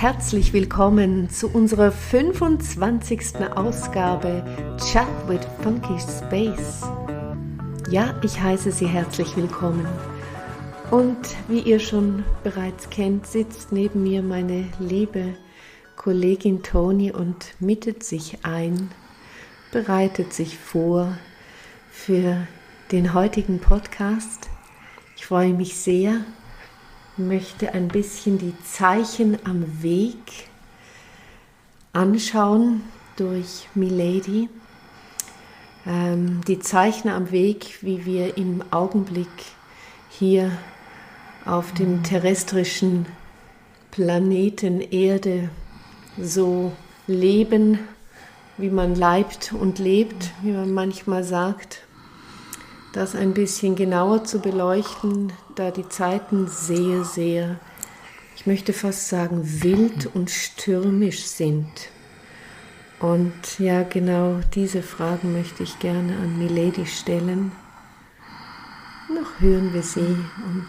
Herzlich willkommen zu unserer 25. Ausgabe Chat with Funky Space. Ja, ich heiße Sie herzlich willkommen. Und wie ihr schon bereits kennt, sitzt neben mir meine liebe Kollegin Toni und mietet sich ein, bereitet sich vor für den heutigen Podcast. Ich freue mich sehr, möchte ein bisschen die Zeichen am Weg anschauen durch Milady. Die Zeichen am Weg, wie wir im Augenblick hier auf dem terrestrischen Planeten Erde so leben, wie man leibt und lebt, wie man manchmal sagt, das ein bisschen genauer zu beleuchten, da die Zeiten sehr, ich möchte fast sagen, wild und stürmisch sind. Und ja, genau diese Fragen möchte ich gerne an Milady stellen. Noch hören wir sie und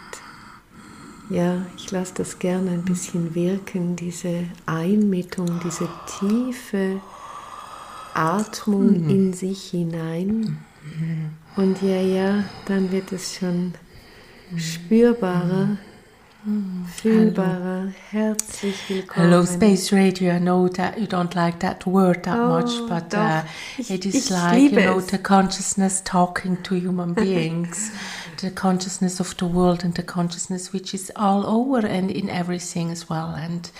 ja, ich lasse das gerne ein bisschen wirken, diese Einmittung, diese tiefe Atmung in sich hinein. Und ja, dann wird es schon spürbarer, fühlbarer. Herzlich willkommen. Hello, Space Radio. I know that you don't like that word that much, but it is like, the consciousness talking to human beings, the consciousness of the world and the consciousness which is all over and in everything as well. And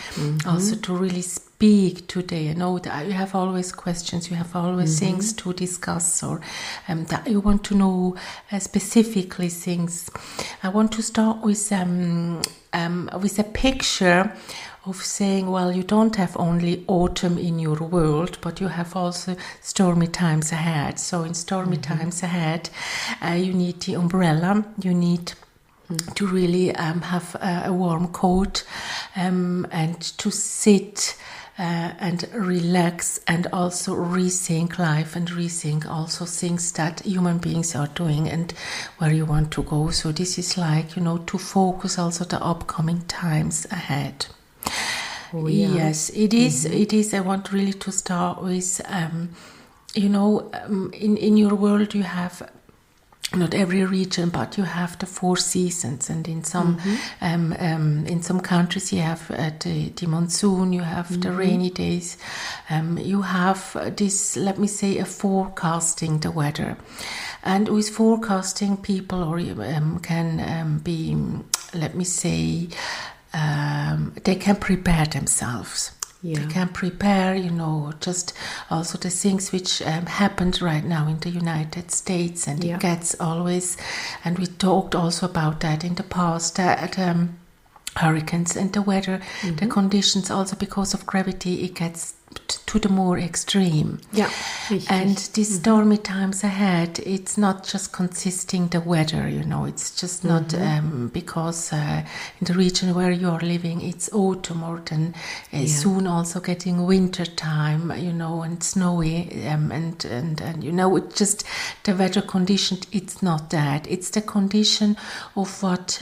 also to really speak today. I know that you have always questions, you have always things to discuss, or that you want to know specifically things. I want to start with a picture of saying, well, you don't have only autumn in your world, but you have also stormy times ahead. So in stormy times ahead, you need the umbrella, you need to really have a warm coat and to sit and relax and also rethink life and rethink also things that human beings are doing and where you want to go. So this is like, to focus also the upcoming times ahead. Oh, yeah. Yes, it is. It is. I want really to start with, in your world you have not every region, but you have the 4 seasons, and in some countries you have the monsoon, you have the rainy days, you have this, let me say, a forecasting the weather, and with forecasting people or can be, let me say, they can prepare themselves. Yeah. They can prepare, just also the things which happened right now in the United States, and it gets always, and we talked also about that in the past, that hurricanes and the weather, the conditions also because of gravity, it gets to the more extreme. Yeah. And these stormy times ahead, it's not just consisting the weather, it's just not because in the region where you are living, it's autumn, or then soon also getting winter time, and snowy, and it's just the weather condition, it's not that. It's the condition of what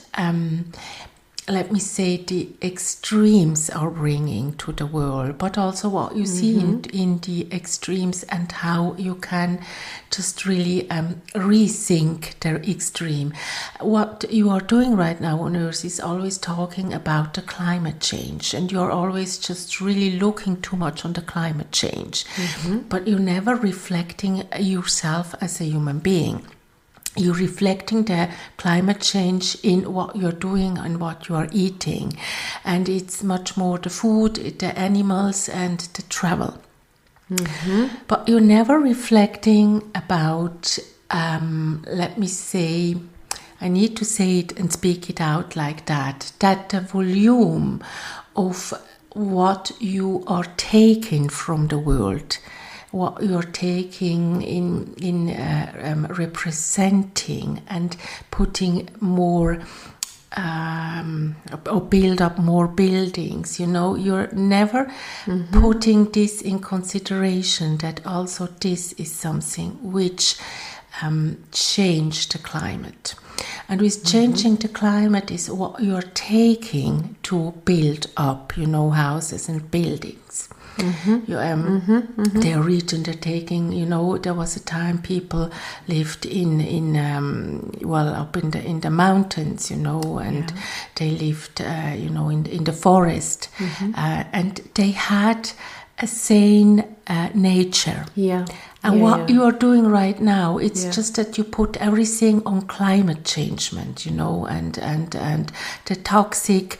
let me say, the extremes are bringing to the world, but also what you see in the extremes and how you can just really rethink the extreme. What you are doing right now on Earth is always talking about the climate change, and you're always just really looking too much on the climate change, but you're never reflecting yourself as a human being. You're reflecting the climate change in what you're doing and what you are eating. And it's much more the food, the animals, and the travel. But you're never reflecting about, let me say, I need to say it and speak it out like that the volume of what you are taking from the world, what you're taking in representing and putting more or build up more buildings, you're never putting this in consideration, that also this is something which changed the climate. And with changing the climate is what you're taking to build up, houses and buildings. Their region, they're taking, there was a time people lived up in the mountains, and they lived, in the forest, and they had a sane nature. And you are doing right now, it's just that you put everything on climate changement, and the toxic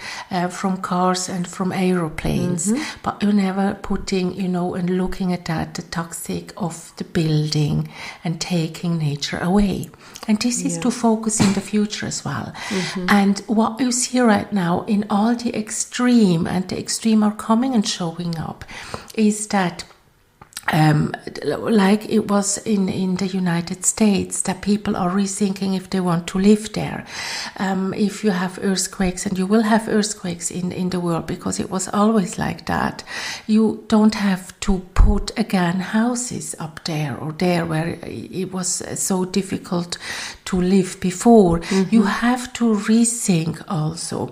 from cars and from aeroplanes. But you're never putting, and looking at that, the toxic of the building and taking nature away. And this is to focus in the future as well. And what you see right now in all the extreme, and the extreme are coming and showing up, is that like it was in the United States, that people are rethinking if they want to live there. If you have earthquakes, and you will have earthquakes in the world, because it was always like that, you don't have to put again houses up there or there where it was so difficult to live before. You have to rethink also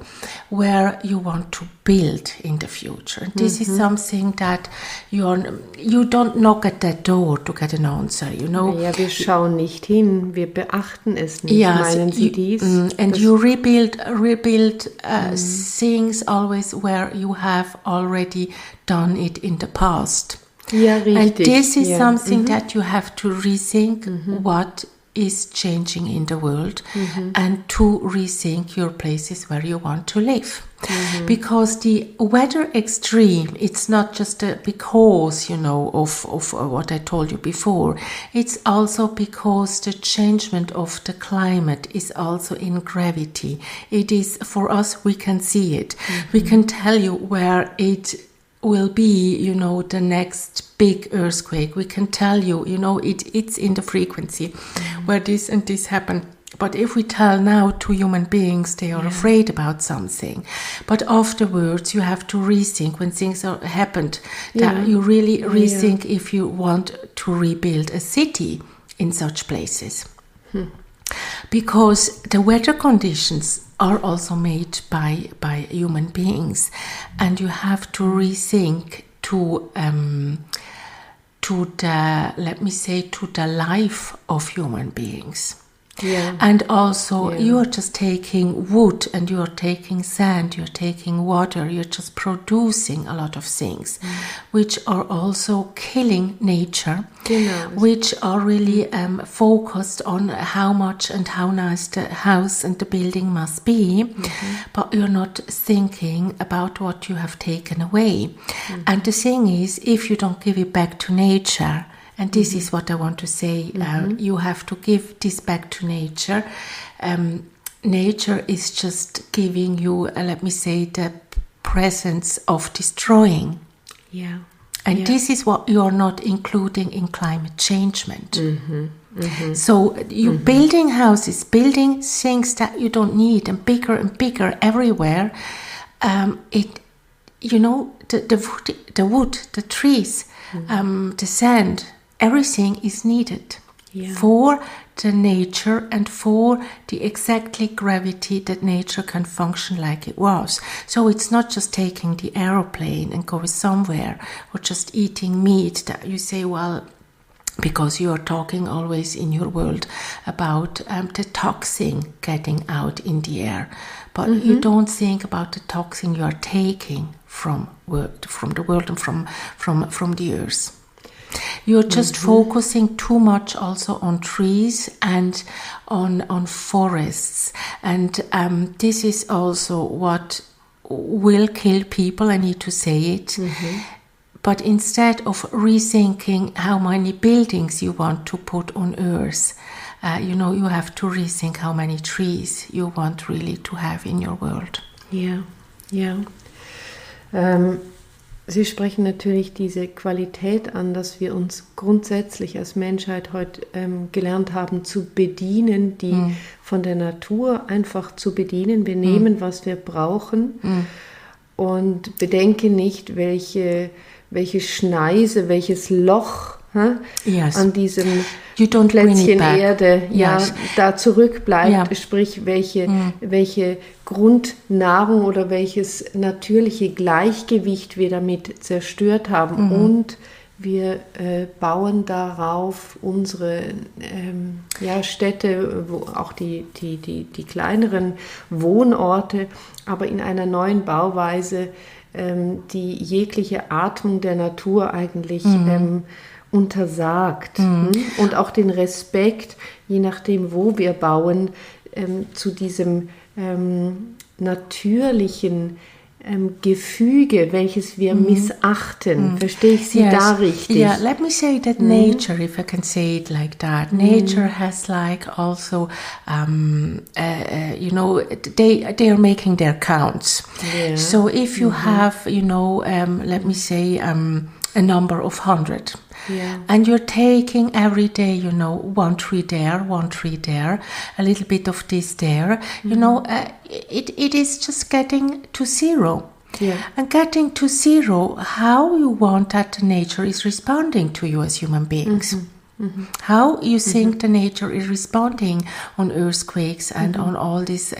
where you want to build in the future. This is something that you don't knock at that door to get an answer, Ja, wir schauen nicht hin, wir beachten es nicht, meinen Sie dies? And you rebuild things always where you have already done it in the past. Ja, richtig. And this is something that you have to rethink what is changing in the world, and to rethink your places where you want to live. Because the weather extreme, it's not just because, of what I told you before. It's also because the changement of the climate is also in gravity. It is, for us, we can see it. We can tell you where it will be, the next big earthquake. We can tell you, it's in the frequency where this and this happened. But if we tell now to human beings, they are afraid about something. But afterwards, you have to rethink when things are happened. That you really rethink if you want to rebuild a city in such places. Because the weather conditions are also made by human beings, and you have to rethink to the life of human beings. And also you are just taking wood, and you are taking sand, you're taking water, you're just producing a lot of things which are also killing nature, which are really focused on how much and how nice the house and the building must be, but you're not thinking about what you have taken away. And the thing is, if you don't give it back to nature, and this is what I want to say, you have to give this back to nature. Nature is just giving you, let me say, the presence of destroying. And this is what you are not including in climate changement. So you building houses, building things that you don't need, and bigger everywhere. The wood, the trees, the sand, everything is needed for the nature and for the exactly gravity that nature can function like it was. So it's not just taking the aeroplane and going somewhere, or just eating meat that you say, well, because you are talking always in your world about the toxin getting out in the air. But you don't think about the toxin you are taking from the world and from the earth. You're just focusing too much also on trees and on forests. And this is also what will kill people, I need to say it. But instead of rethinking how many buildings you want to put on earth, you have to rethink how many trees you want really to have in your world. Sie sprechen natürlich diese Qualität an, dass wir uns grundsätzlich als Menschheit heute gelernt haben zu bedienen, die von der Natur einfach zu bedienen. Wir nehmen, was wir brauchen, und bedenken nicht, welche Schneise, welches Loch Yes. an diesem You don't Plätzchen Erde Yes. da zurückbleibt, sprich welche Grundnahrung oder welches natürliche Gleichgewicht wir damit zerstört haben. Und wir bauen darauf unsere Städte, auch die kleineren Wohnorte, aber in einer neuen Bauweise, die jegliche Atmung der Natur eigentlich untersagt. Und auch den Respekt, je nachdem, wo wir bauen, zu diesem natürlichen Gefüge, welches wir missachten. Verstehe ich Sie da richtig? Yeah, let me say that nature, if I can say it like that, nature has like also, they are making their counts. Yeah. So if you have, let me say, a number of 100. Yeah. And you're taking every day, one tree there, a little bit of this there, it is just getting to zero. Yeah. And getting to zero, how you want that nature is responding to you as human beings. How you think the nature is responding on earthquakes and on all these,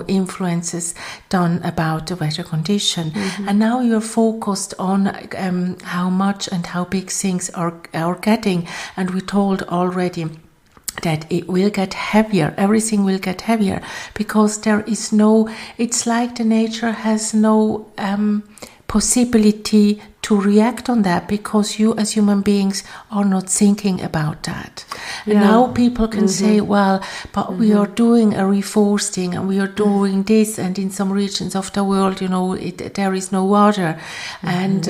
influences done about the weather condition. And now you're focused on how much and how big things are getting. And we told already that it will get heavier, everything will get heavier, because there is it's like the nature has no possibility to react on that, because you as human beings are not thinking about that. And now people can say, well, but we are doing a reforesting and we are doing this, and in some regions of the world, there is no water. And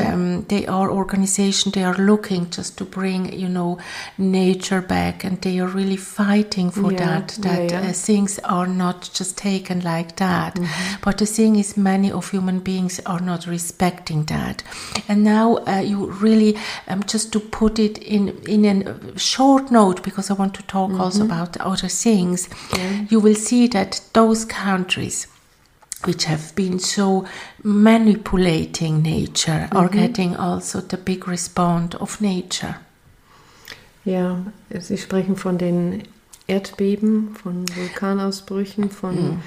they are organizations, they are looking just to bring, nature back, and they are really fighting for that things are not just taken like that. But the thing is, many of human beings are not respecting that. And now you really, just to put it in a short note, because I want to talk also about other things, you will see that those countries which have been so manipulating nature are getting also the big response of nature. Ja, Sie sprechen von den Erdbeben, von Vulkanausbrüchen, von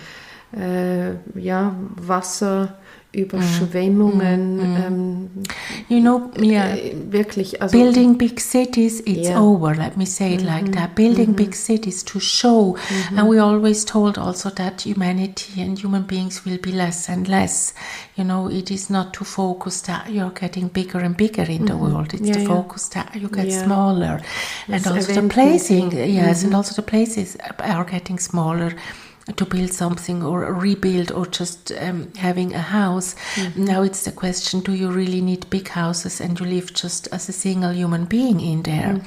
Wasser, Überschwemmungen. Wirklich. Also, building big cities, it's over. Let me say it like that. Building big cities to show. And we always told also that humanity and human beings will be less and less. It is not to focus that you're getting bigger and bigger in the world. It's the focus that you get smaller. And also the placing, and also the places are getting smaller. To build something or rebuild or just having a house. Now it's the question, do you really need big houses and you live just as a single human being in there?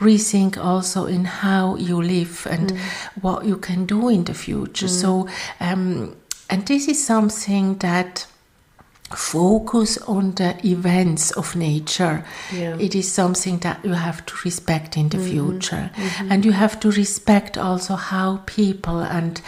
Rethink also in how you live and what you can do in the future. So, and this is something that focus on the events of nature. It is something that you have to respect in the future. And you have to respect also how people and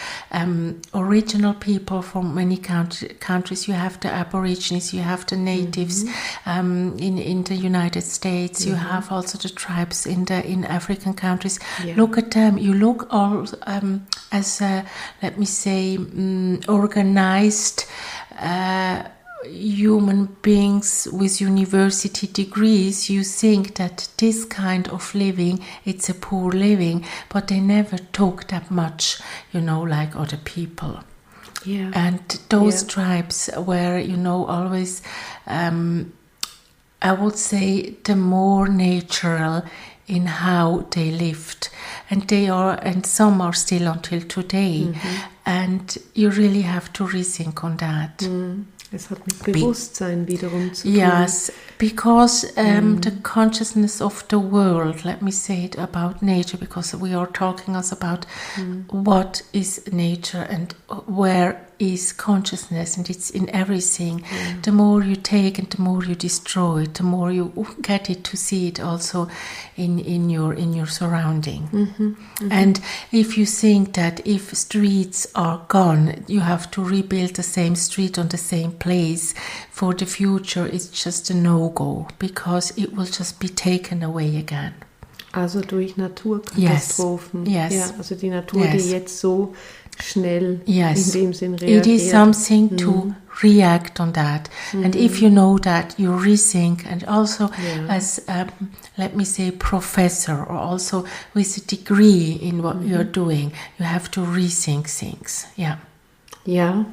original people from many countries, you have the Aborigines, you have the natives in the United States, you have also the tribes in African countries. Look at them, you look all as let me say organized human beings with university degrees. You think that this kind of living, it's a poor living, but they never talk that much, like other people. And those tribes were, always, I would say, the more natural in how they lived. And some are still until today. And you really have to rethink on that. Es hat mit Bewusstsein wiederum zu tun. Yes, because the consciousness of the world, let me say it about nature, because we are talking us about what is nature and where is consciousness, and it's in everything. The more you take and the more you destroy, the more you get it to see it also in your surrounding. And if you think that if streets are gone, you have to rebuild the same street on the same place for the future is just a no-go, because it will just be taken away again. Also durch Naturkatastrophen. Yes. Ja, also die Natur, die jetzt so schnell yes. in dem Sinn reagiert. It is something to react on that. And if you know that, you rethink, and also as, let me say, professor, or also with a degree in what you're doing, you have to rethink things. Yeah. Ja,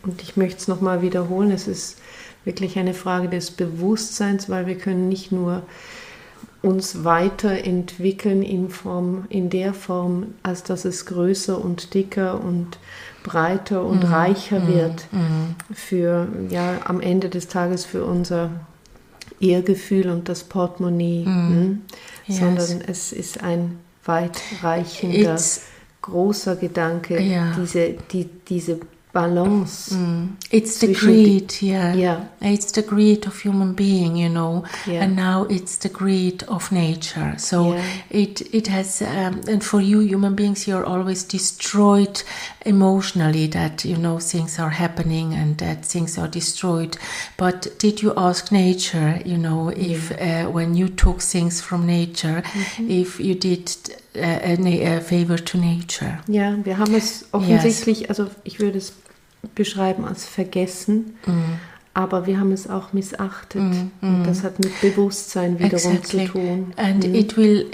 und ich möchte es nochmal wiederholen, es ist wirklich eine Frage des Bewusstseins, weil wir können nicht nur uns weiterentwickeln in der Form, als dass es größer und dicker und breiter und reicher wird für, ja, am Ende des Tages für unser Ehrgefühl und das Portemonnaie, sondern es ist ein weitreichender, großer Gedanke, diese Balance. It's the greed, It's the greed of human being, you know, and now it's the greed of nature. So it has, and for you, human beings, you're always destroyed emotionally that, you know, things are happening and that things are destroyed. But did you ask nature, you know, if when you took things from nature, if you did a favor to nature? Ja, wir haben es offensichtlich, also ich würde es beschreiben als vergessen, aber wir haben es auch missachtet. Und das hat mit Bewusstsein wiederum zu tun. And it will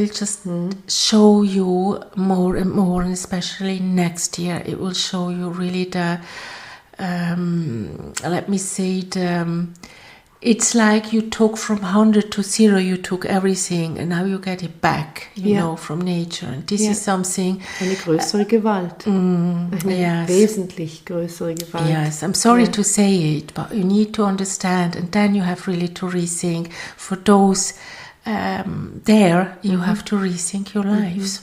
just show you more and more, and especially next year, it will show you really the let me say it's like you took from 100 to 0, you took everything, and now you get it back, you know, from nature. And this is something... Eine größere Gewalt. Eine wesentlich größere Gewalt. Yes, I'm sorry to say it, but you need to understand, and then you have really to rethink. For those there, you have to rethink your lives.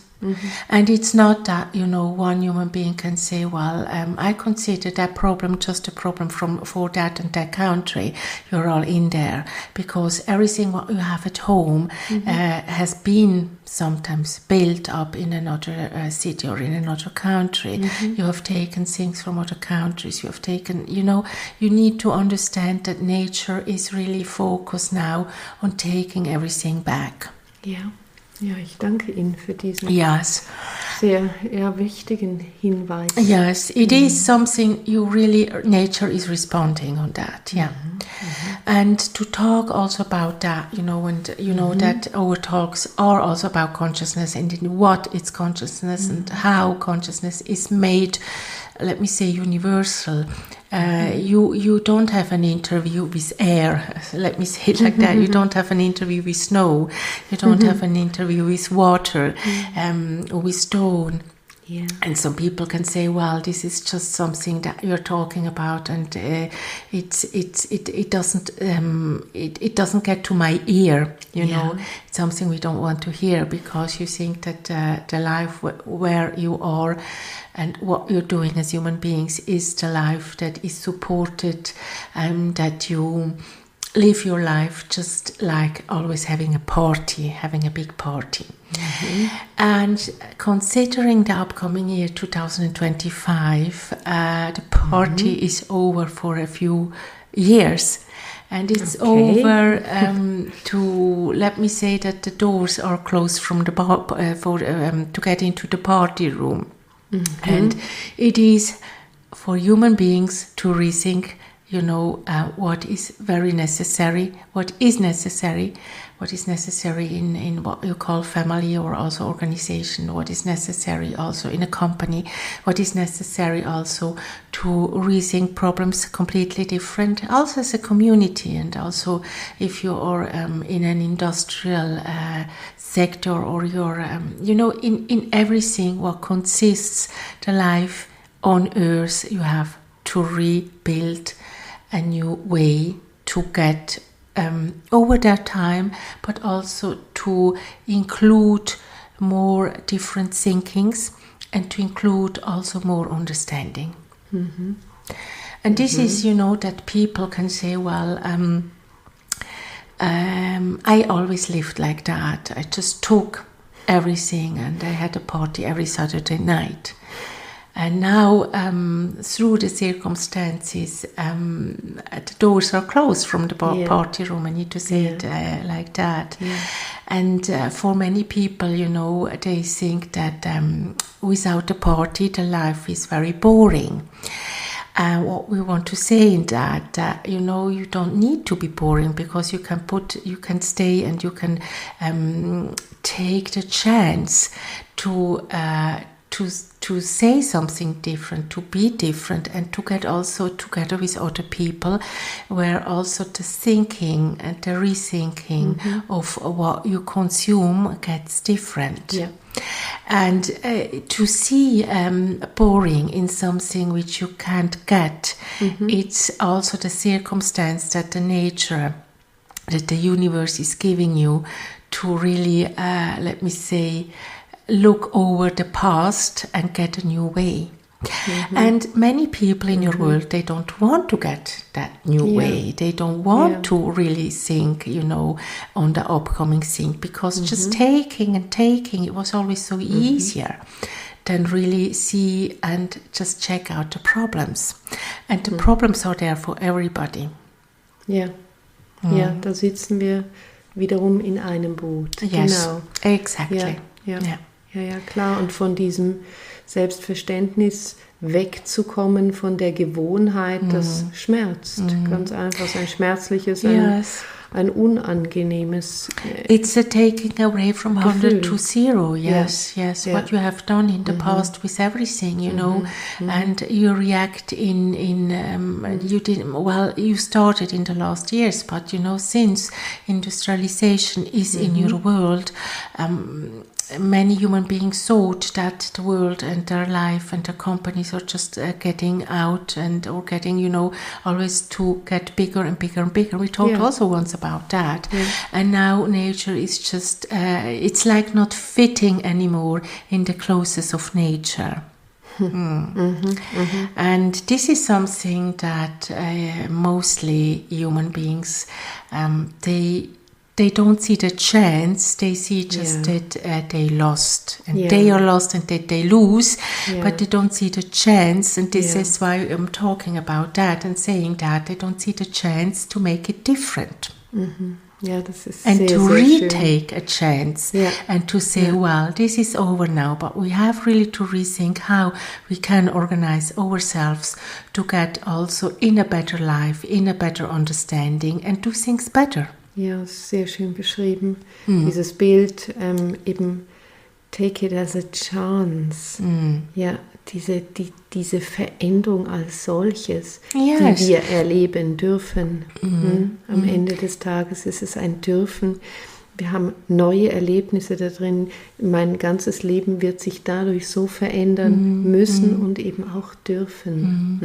And it's not that, you know, one human being can say, well, I consider that problem just a problem for that and that country. You're all in there, because everything what you have at home has been sometimes built up in another city or in another country. You have taken things from other countries. You have taken, you know, you need to understand that nature is really focused now on taking everything back. Ja. Ja, ich danke Ihnen für diesen sehr wichtigen Hinweis. Yes, it is something you really, nature is responding on that, And to talk also about that, you know, and you know that our talks are also about consciousness and what is consciousness and how consciousness is made, let me say, universal. You don't have an interview with air, let me say it like that. You don't have an interview with snow. You don't have an interview with water or with stone. Yeah. And some people can say, well, this is just something that you're talking about, and it doesn't get to my ear, you know. It's something we don't want to hear, because you think that the life where you are and what you're doing as human beings is the life that is supported, and that you live your life just like always having a big party. And considering the upcoming year 2025, the party is over for a few years, and it's over to, let me say, that the doors are closed from the to get into the party room. And it is for human beings to rethink, you know, what is very necessary, what is necessary in what you call family, or also organization, what is necessary also in a company, what is necessary also to rethink problems completely different, also as a community, and also if you are in an industrial sector, or you're, you know, in everything what consists the life on earth, you have to rebuild a new way to get over that time, but also to include more different thinkings, and to include also more understanding. And this is, you know, that people can say, well, I always lived like that. I just took everything, and I had a party every Saturday night. And now, through the circumstances, the doors are closed from the party room. I need to say it like that. Yeah. And for many people, they think that without a party, the life is very boring. What we want to say in that, you don't need to be boring, because you can stay and you can take the chance to say something different, to be different, and to get also together with other people, where also the thinking and the rethinking of what you consume gets different. Yeah. And to see boring in something which you can't get, it's also the circumstance that the nature, that the universe is giving you to really, let me say, look over the past and get a new way. And many people in your world, they don't want to get that new way. They don't want to really think, on the upcoming thing, because just taking, it was always so easier than really see and just check out the problems. And the problems are there for everybody. Ja, ja, da sitzen wir wiederum in einem Boot. Yes, genau. Exactly. Ja, klar. Und von diesem Selbstverständnis wegzukommen, von der Gewohnheit, das schmerzt. Ganz einfach, ein schmerzliches, ein unangenehmes It's a taking away from 100 to 0. Yes. What you have done in the past with everything, and you react you started in the last years, but since industrialization is in your world, many human beings thought that the world and their life and their companies are just getting out or getting, always to get bigger and bigger and bigger. We talked also once about that. And now nature is just, it's like not fitting anymore in the clothes of nature. And this is something that mostly human beings, they don't see the chance, they see just that they lost. And they are lost and that they lose, but they don't see the chance. And this is why I'm talking about that and saying that they don't see the chance to make it different. Ja, das ist and sehr, to sehr retake schön. a chance and to say, well, this is over now, but we have really to rethink how we can organize ourselves to get also in a better life, in a better understanding and do things better. Ja, sehr schön beschrieben. Dieses Bild, eben take it as a chance. Ja, diese Veränderung als solches, die wir erleben dürfen. Am Ende des Tages ist es ein Dürfen. Wir haben neue Erlebnisse da drin. Mein ganzes Leben wird sich dadurch so verändern müssen und eben auch dürfen.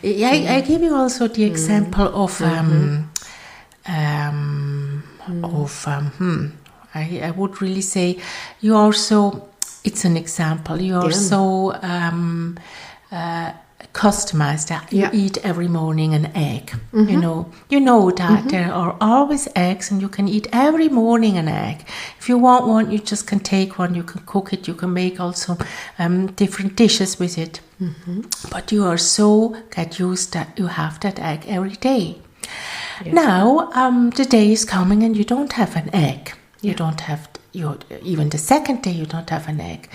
I give you also the example of I would really say you are so, it's an example, you are so customized that you eat every morning an egg. You know that there are always eggs and you can eat every morning an egg. If you want one, you just can take one, you can cook it, you can make also different dishes with it. But you are so get used that you have that egg every day. Now the day is coming and you don't have an egg. You don't have, even the second day you don't have an egg,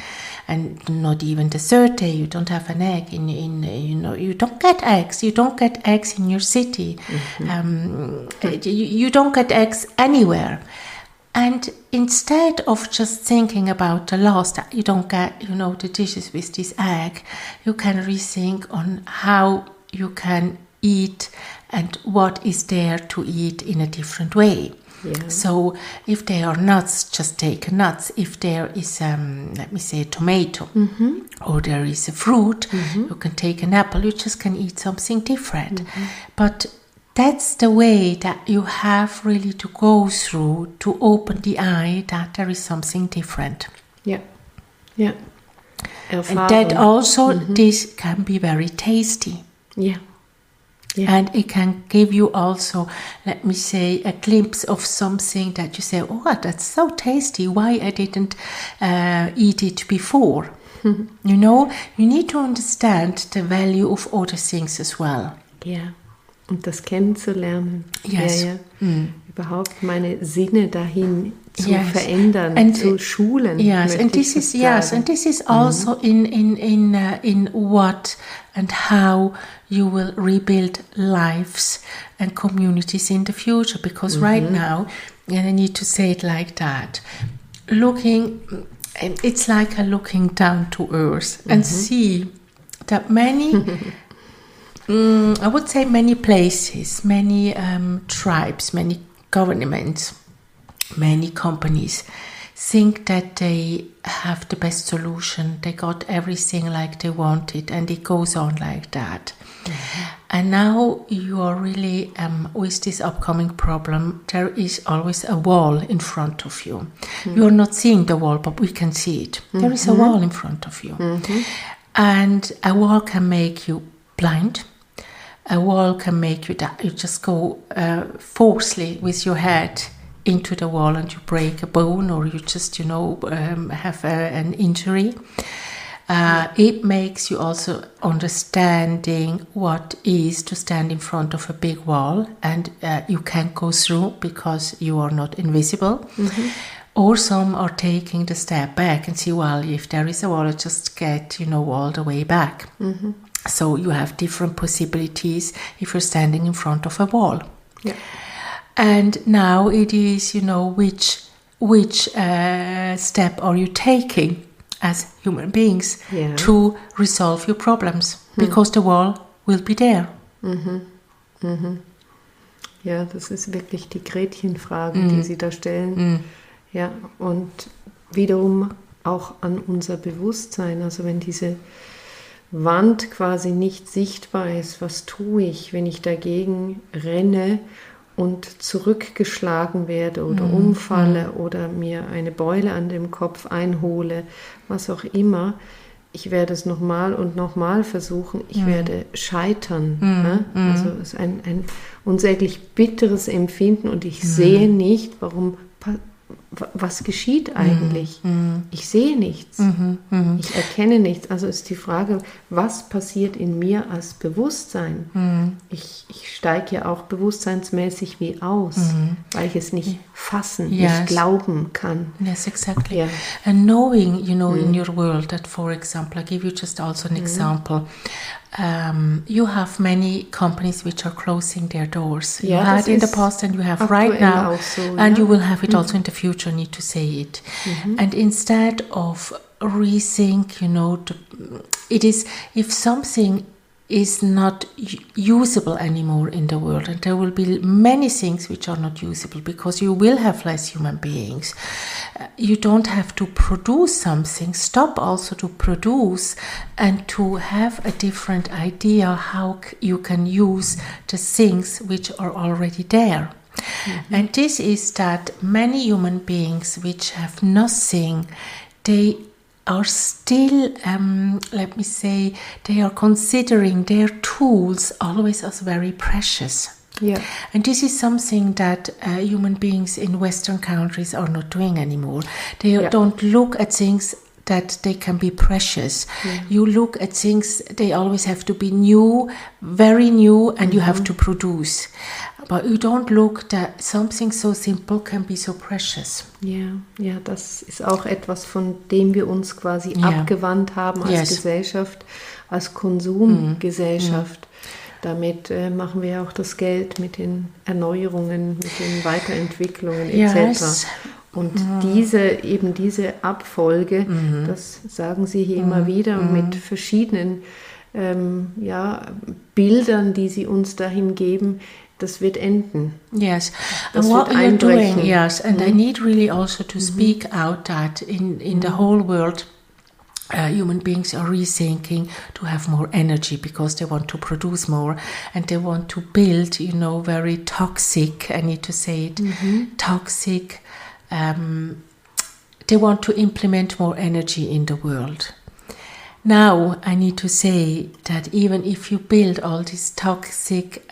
and not even the third day you don't have an egg. You don't get eggs. You don't get eggs in your city. You don't get eggs anywhere. And instead of just thinking about the loss that you don't get, the dishes with this egg, you can rethink on how you can eat and what is there to eat in a different way. So if there are nuts, just take nuts. If there is, let me say, a tomato, or there is a fruit, you can take an apple. You just can eat something different. But that's the way that you have really to go through to open the eye that there is something different. And that also, this can be very tasty. Yeah. And it can give you also, let me say, a glimpse of something that you say, oh, that's so tasty. Why I didn't eat it before? You know, you need to understand the value of other things as well. Ja, und das kennenzulernen. Yes. Ja, ja. Überhaupt meine Sinne dahin zu Yes. verändern, And zu schulen. Yes, and this is and this is also in what and how you will rebuild lives and communities in the future. Because right now, and I need to say it like that, it's like a looking down to earth and see that many, I would say many places, many tribes, many governments, many companies think that they have the best solution. They got everything like they wanted, and it goes on like that. And now you are really, with this upcoming problem, there is always a wall in front of you. You are not seeing the wall, but we can see it. There is a wall in front of you. And a wall can make you blind. A wall can make you that you just go forcefully with your head into the wall and you break a bone, or you just, have an injury. It makes you also understanding what is to stand in front of a big wall, and you can't go through because you are not invisible. Or some are taking the step back and see, well, if there is a wall, I just get, all the way back. So you have different possibilities if you're standing in front of a wall. Yeah. And now it is, which step are you taking as human beings to resolve your problems? Because the wall will be there. Ja, das ist wirklich die Gretchenfrage, die Sie da stellen. Ja, und wiederum auch an unser Bewusstsein. Also wenn diese Wand quasi nicht sichtbar ist, was tue ich, wenn ich dagegen renne und zurückgeschlagen werde oder umfalle oder mir eine Beule an dem Kopf einhole, was auch immer. Ich werde es nochmal und nochmal versuchen. Ich werde scheitern. Ne? Also es ist ein unsäglich bitteres Empfinden und ich sehe nicht, was geschieht eigentlich? Ich sehe nichts. Ich erkenne nichts. Also ist die Frage, was passiert in mir als Bewusstsein? Ich steige ja auch bewusstseinsmäßig wie aus, weil ich es nicht fassen, nicht glauben kann. Yes, exactly. Yeah. And knowing, in your world that, for example, I give you just also an example. You have many companies which are closing their doors. You had in the past and you have right now, and you will have it also in the future, need to say it. And instead of rethink, it is, if something is not usable anymore in the world, and there will be many things which are not usable because you will have less human beings. You don't have to produce something. Stop also to produce and to have a different idea how you can use the things which are already there. And this is that many human beings which have nothing, they are still, let me say, they are considering their tools always as very precious. Yeah. And this is something that human beings in Western countries are not doing anymore. They don't look at things that they can be precious. You look at things, they always have to be new, very new, and you have to produce. But you don't look that something so simple can be so precious. Ja, das ist auch etwas, von dem wir uns quasi abgewandt haben als Gesellschaft, als Konsumgesellschaft. Damit machen wir auch das Geld mit den Erneuerungen, mit den Weiterentwicklungen etc. Und diese Abfolge, das sagen Sie hier immer wieder, mit verschiedenen Bildern, die Sie uns dahin geben, das wird enden. Yes, das and what you're doing, and I need really also to speak out that in the whole world, human beings are rethinking to have more energy because they want to produce more and they want to build, very toxic, I need to say it, toxic, they want to implement more energy in the world. Now I need to say that even if you build all these toxic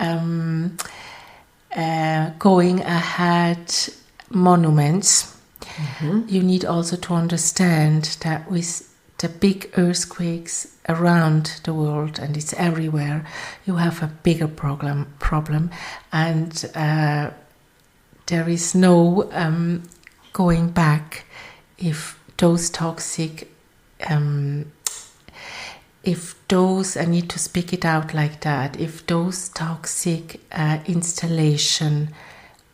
going ahead monuments, you need also to understand that with the big earthquakes around the world, and it's everywhere, you have a bigger problem, and there is no going back if those toxic if those, I need to speak it out like that, if those toxic installation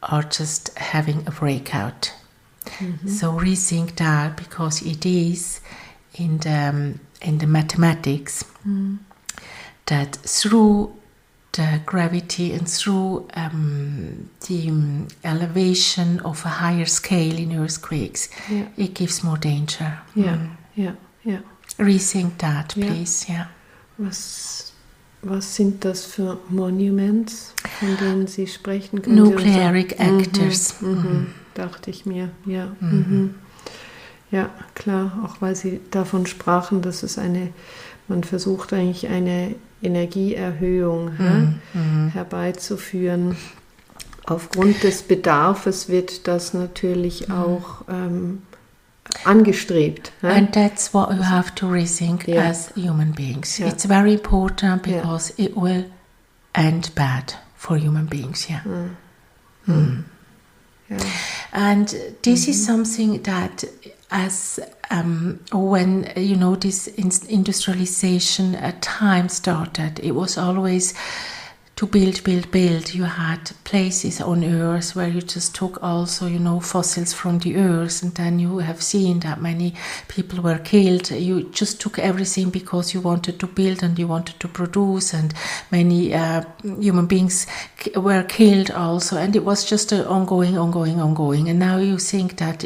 are just having a breakout. So rethink that, because it is in the mathematics that through the gravity and through the elevation of a higher scale in earthquakes, it gives more danger. Rethink that, please. Was sind das für Monuments, von denen Sie sprechen? Nucleic actors. Dachte ich mir, Ja, klar, auch weil Sie davon sprachen, dass es man versucht eigentlich eine Energieerhöhung herbeizuführen. Aufgrund des Bedarfs wird das natürlich auch angestrebt. And that's what you have to rethink as human beings. It's very important because it will end bad for human beings. And this is something that as when this industrialization time started, it was always to build. You had places on Earth where you just took also, fossils from the Earth, and then you have seen that many people were killed. You just took everything because you wanted to build and you wanted to produce, and many human beings were killed also, and it was just ongoing. And now you think that,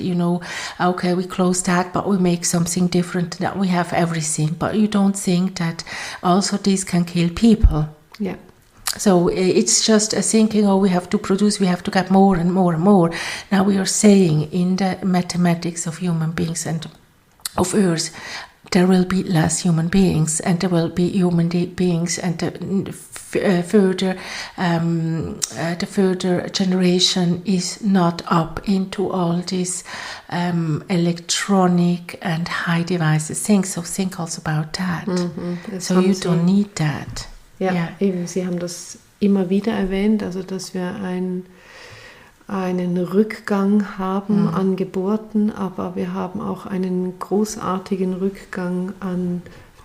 okay, we close that, but we make something different, that we have everything, but you don't think that also this can kill people. So it's just a thinking, we have to produce, we have to get more and more and more. Now we are saying in the mathematics of human beings and of Earth, there will be less human beings, and there will be human beings, and the further generation is not up into all these electronic and high devices. So think also about that. So you don't need that. Ja, eben, Sie haben das immer wieder erwähnt, also dass wir einen Rückgang haben an Geburten, aber wir haben auch einen großartigen Rückgang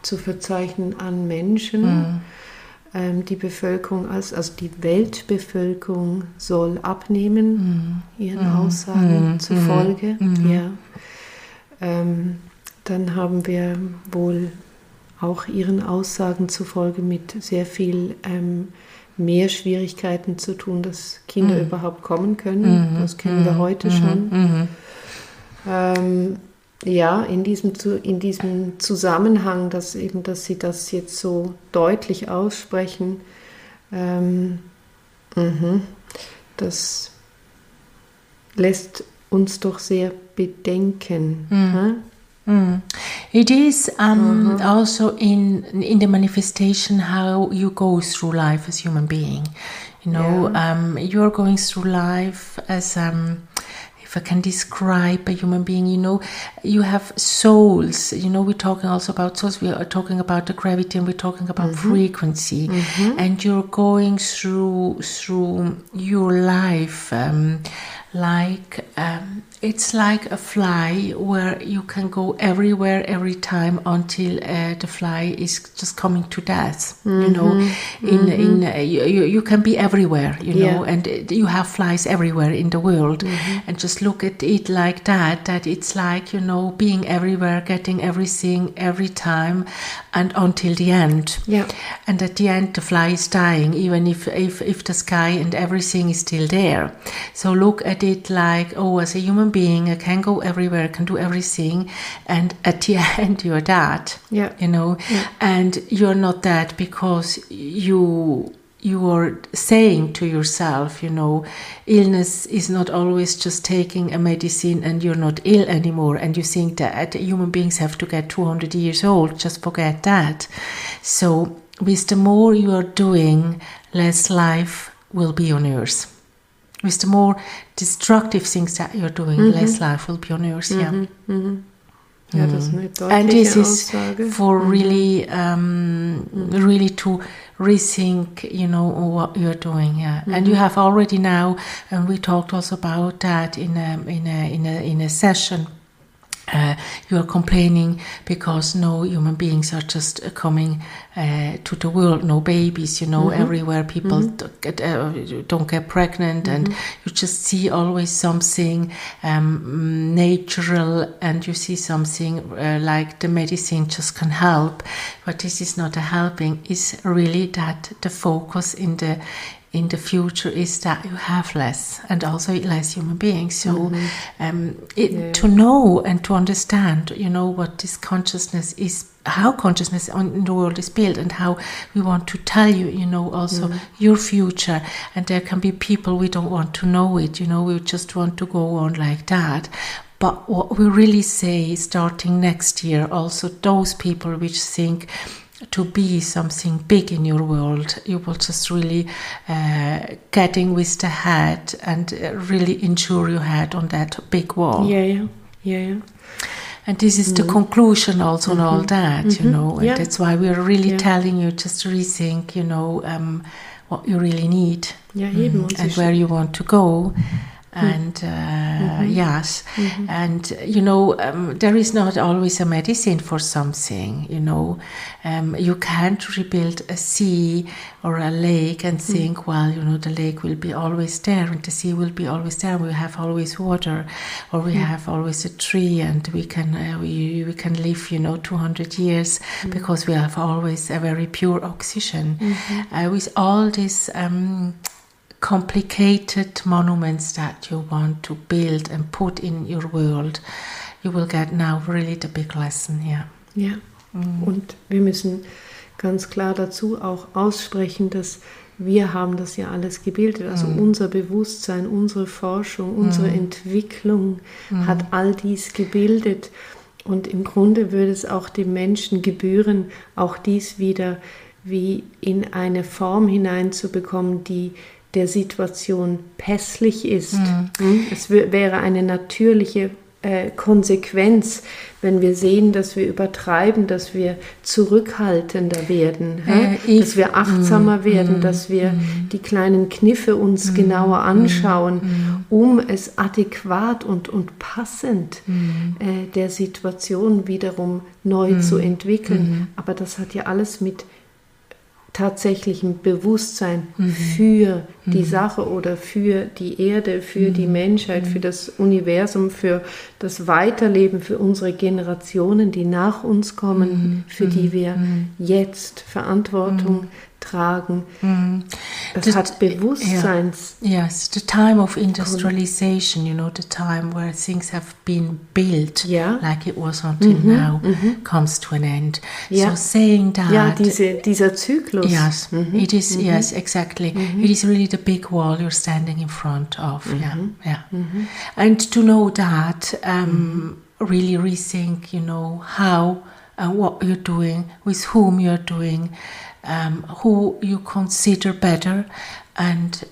zu verzeichnen an Menschen. Die Bevölkerung, also die Weltbevölkerung soll abnehmen, ihren Aussagen zufolge. Dann haben wir wohl auch Ihren Aussagen zufolge mit sehr viel mehr Schwierigkeiten zu tun, dass Kinder überhaupt kommen können. Das kennen wir heute schon. In diesem Zusammenhang, dass Sie das jetzt so deutlich aussprechen, das lässt uns doch sehr bedenken. It is also in the manifestation how you go through life as human being. You're going through life as if I can describe a human being, you have souls. We're talking also about souls. We are talking about the gravity, and we're talking about frequency. And you're going through your life it's like a fly where you can go everywhere every time until the fly is just coming to death. You can be everywhere, know, and you have flies everywhere in the world. And just look at it like that it's like, being everywhere, getting everything every time, and until the end. And at the end the fly is dying, even if the sky and everything is still there. So look at it like, as a human being, I can go everywhere, I can do everything, and at the end you're that. And you're not that because you you are saying to yourself, illness is not always just taking a medicine and you're not ill anymore, and you think that human beings have to get 200 years old. Just forget that. So with the more you are doing, less life will be on earth. With the more destructive things that you're doing, less life will be on earth. Yeah. Ja, das ist eine deutliche And this is Aussage. for really, really to rethink, what you're doing. Yeah, and you have already now, and we talked also about that in a session. You are complaining because no human beings are just coming to the world, no babies, everywhere people don't get pregnant, and you just see always something natural, and you see something like the medicine just can help, but this is not a helping. It's really that the focus in the future is that you have less, and also less human beings. So to know and to understand, what this consciousness is, how consciousness in the world is built, and how we want to tell you, also your future. And there can be people we don't want to know it, we just want to go on like that. But what we really say, starting next year, also those people which think to be something big in your world, you will just really getting with the head and really injure your head on that big wall. Yeah. And this is the conclusion also on all that, and that's why we're really telling you just to rethink, what you really need, and where you want to go. And yes, and there is not always a medicine for something. You can't rebuild a sea or a lake and think, well, the lake will be always there and the sea will be always there. We have always water, or we have always a tree, and we can live 200 years because we have always a very pure oxygen. With all this complicated monuments that you want to build and put in your world, you will get now really the big lesson here. Ja, und wir müssen ganz klar dazu auch aussprechen, dass wir haben das ja alles gebildet, also unser Bewusstsein, unsere Forschung, unsere Entwicklung hat all dies gebildet, und im Grunde würde es auch dem Menschen gebühren, auch dies wieder wie in eine Form hineinzubekommen, die der Situation pässlich ist. Es wäre eine natürliche Konsequenz, wenn wir sehen, dass wir übertreiben, dass wir zurückhaltender werden, dass wir achtsamer werden, dass wir die kleinen Kniffe uns genauer anschauen, um es adäquat und passend der Situation wiederum neu zu entwickeln. Aber das hat ja alles mit tatsächlichem Bewusstsein für die Sache oder für die Erde, für die Menschheit, für das Universum, für das Weiterleben, für unsere Generationen, die nach uns kommen, für die wir jetzt Verantwortung tragen. Das hat Bewusstseins. Yes, the time of industrialization, the time where things have been built like it was until now, comes to an end. So saying that... Ja, dieser Zyklus. Yes, it is, yes, exactly. It is really the big wall you're standing in front of. And to know that, really rethink, how and what you're doing, with whom you're doing, who you consider better, and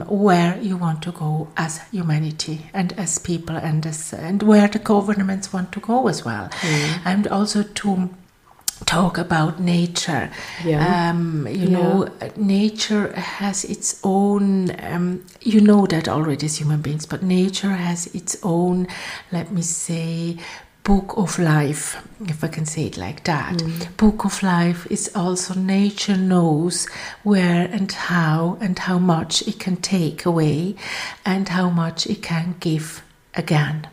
where you want to go as humanity and as people, and where the governments want to go as well, and also to talk about nature. Nature has its own, that already as human beings, but nature has its own, let me say, book of life, if I can say it like that. Book of life is also nature knows where and how much it can take away and how much it can give again.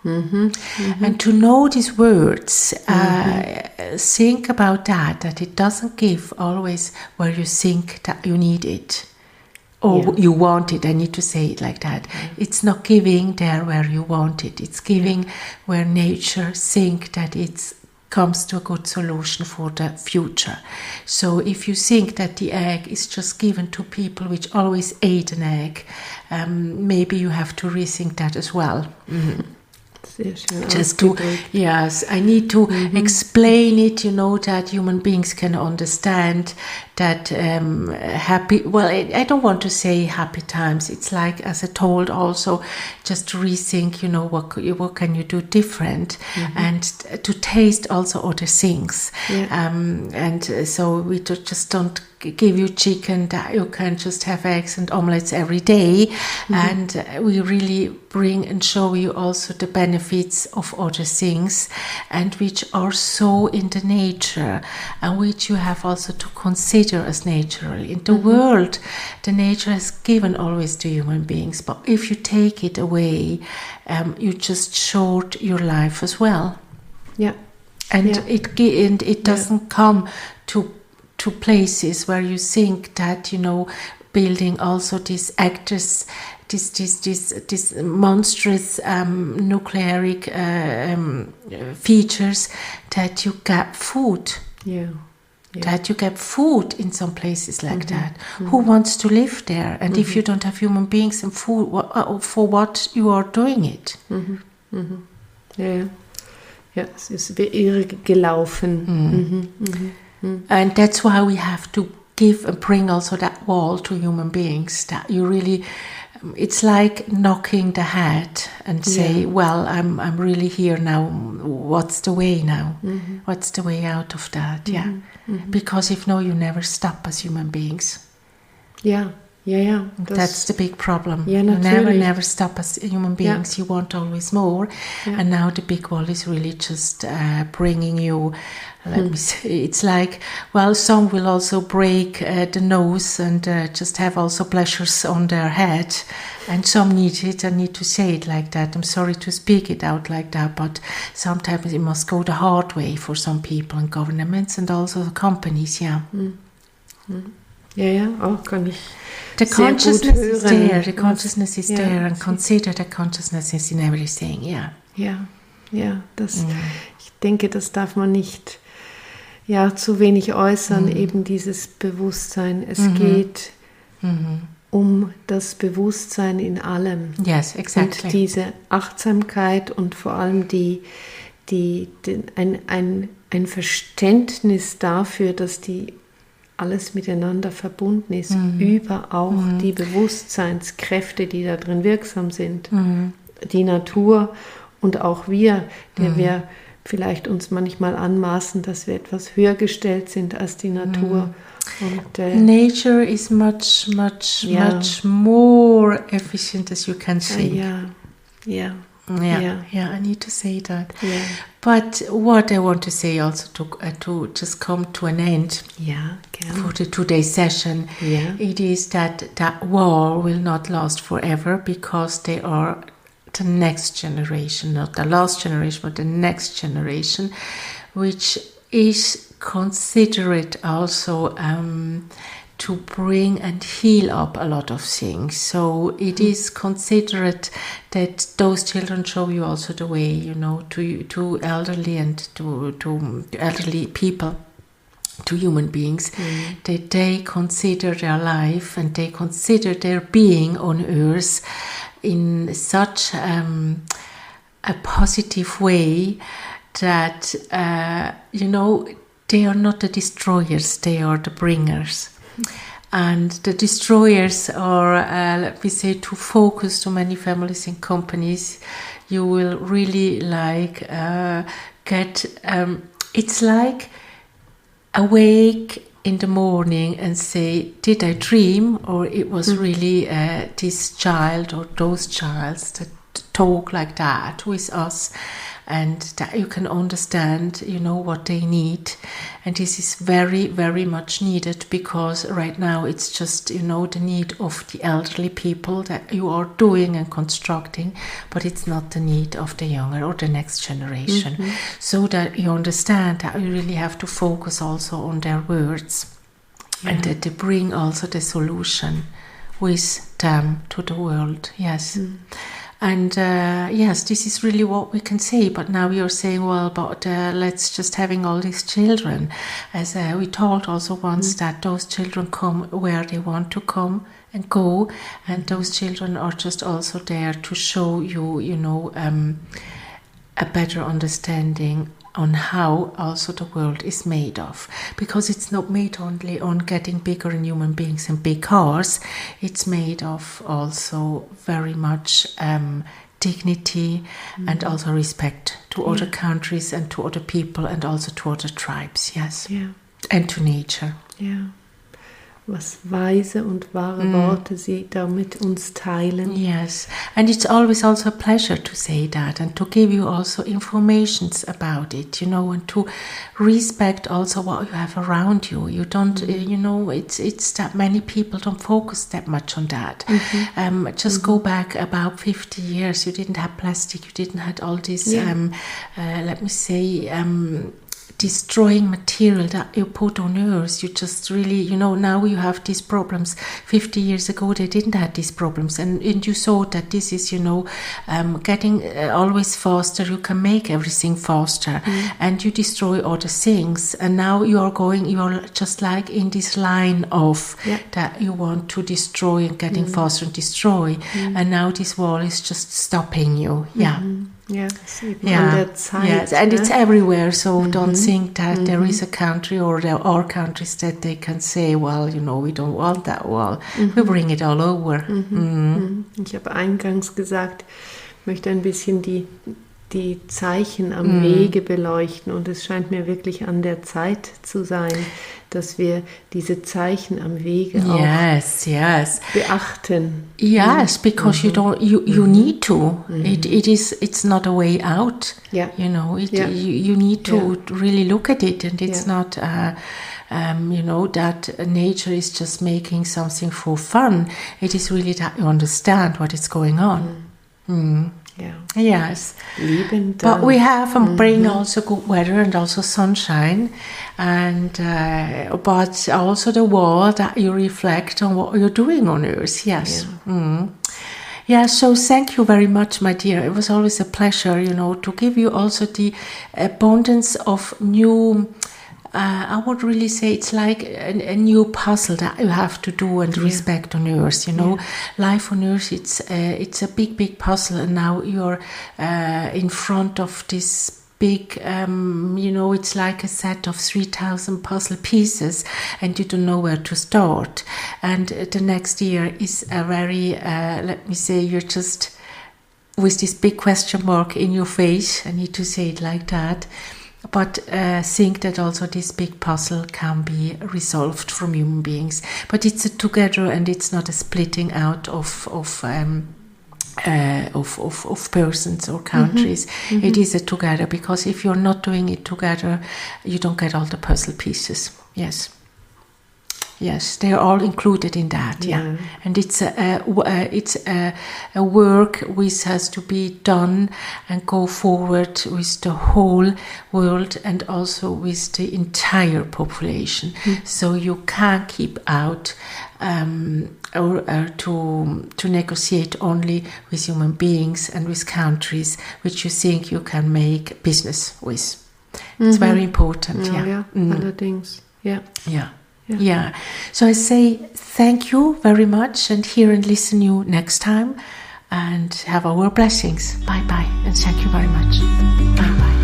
And to know these words, think about that it doesn't give always where you think that you need it. Or you want it, I need to say it like that. It's not giving there where you want it. It's giving where nature think that it's comes to a good solution for the future. So if you think that the egg is just given to people which always ate an egg, maybe you have to rethink that as well. Just to, yes, I need to explain it, that human beings can understand that happy, well, I don't want to say happy times. It's like, as I told also, just to rethink, what can you do different, and to taste also other things. And so we just don't give you chicken that you can just have eggs and omelets every day, and we really bring and show you also the benefits of other things, and which are so in the nature, and which you have also to consider as natural. In the world, the nature has given always to human beings, but if you take it away, you just short your life as well. It doesn't come to places where you think that building also these actors, this monstrous nucleic features, that you get food. That you get food in some places like that. Who wants to live there? And if you don't have human beings and food, for what you are doing it? Es ist irre gelaufen. And that's why we have to give and bring also that wall to human beings, that you really, it's like knocking the head and say, well, I'm really here now. What's the way now? What's the way out of that? Because if no, you never stop as human beings. That's the big problem. You never stop as human beings. You want always more. And now the big wall is really just bringing you, let me say, it's like, well, some will also break the nose and just have also pleasures on their head. And some need it. I need to say it like that. I'm sorry to speak it out like that, but sometimes it must go the hard way for some people and governments and also companies, kann ich. The consciousness is there. The consciousness is there, and consider the consciousness is in everything. Ich denke, das darf man nicht zu wenig äußern, eben dieses Bewusstsein. Es geht um das Bewusstsein in allem. Yes, exactly. Und diese Achtsamkeit und vor allem ein Verständnis dafür, dass alles miteinander verbunden ist, über auch die Bewusstseinskräfte, die da drin wirksam sind. Die Natur und auch wir, der wir vielleicht uns manchmal anmaßen, dass wir etwas höher gestellt sind als die Natur. Und, Nature is much more efficient as you can think. I need to say that. But what I want to say also to just come to an end for the today's session, it is that war will not last forever, because they are the next generation, not the last generation, but the next generation, which is considerate also to bring and heal up a lot of things. So it is considerate that those children show you also the way, to elderly and to elderly people, to human beings, that they consider their life and they consider their being on earth in such a positive way that, they are not the destroyers, they are the bringers. And the destroyers are, let me say, too focused to many families and companies. You will really get, it's like awake in the morning and say, did I dream, or it was really this child or those childs that talk like that with us, and that you can understand, what they need. And this is very, very much needed, because right now it's just, the need of the elderly people that you are doing and constructing, but it's not the need of the younger or the next generation. So that you understand that you really have to focus also on their words, and that they bring also the solution with them to the world. Yes. And yes, this is really what we can say. But now you're saying, well, but let's just having all these children. As we told also once that those children come where they want to come and go, and those children are just also there to show you, a better understanding on how also the world is made of, because it's not made only on getting bigger in human beings and big cars. It's made of also very much dignity and also respect to other countries and to other people and also to other tribes. Yes, and to nature. Ja. Was weise und wahre Worte Sie da mit uns teilen. Yes, and it's always also a pleasure to say that and to give you also informations about it, and to respect also what you have around you. You don't, it's that many people don't focus that much on that. Just go back about 50 years, you didn't have plastic, you didn't have all this, let me say, destroying material that you put on earth. You just really, now you have these problems. 50 years ago they didn't have these problems, and you saw that this is, getting always faster. You can make everything faster, and you destroy other things, and now you're just like in this line of that you want to destroy and getting faster and destroy, and now this wall is just stopping you. Yes, on der Zeit. Yes, and it's everywhere, so don't think that there is a country or there are countries that they can say, well, we don't want that wall. We bring it all over. Ich habe eingangs gesagt, ich möchte ein bisschen die Zeichen am Wege beleuchten, und es scheint mir wirklich an der Zeit zu sein, dass wir diese Zeichen am Wege auch beachten. Yes, because you need to. It's not a way out. You need to really look at it, and it's not that nature is just making something for fun. It is really that you understand what is going on. Yes, but we have and bring also good weather and also sunshine, and but also the wall that you reflect on what you're doing on Earth. Yes. So thank you very much, my dear. It was always a pleasure, to give you also the abundance of new. I would really say it's like a new puzzle that you have to do and respect on Earth. Life on Earth, it's a big puzzle, and now you're in front of this big, it's like a set of 3,000 puzzle pieces, and you don't know where to start. And the next year is a very, let me say, you're just with this big question mark in your face. I need to say it like that. But think that also this big puzzle can be resolved from human beings. But it's a together, and it's not a splitting out of persons or countries. It is a together, because if you're not doing it together, you don't get all the puzzle pieces. Yes, they are all included in that. And it's a work which has to be done and go forward with the whole world and also with the entire population. So you can't keep out or to negotiate only with human beings and with countries which you think you can make business with. It's very important. Allerdings. So I say thank you very much, and hear and listen you next time, and have our blessings. Bye and thank you very much. Bye.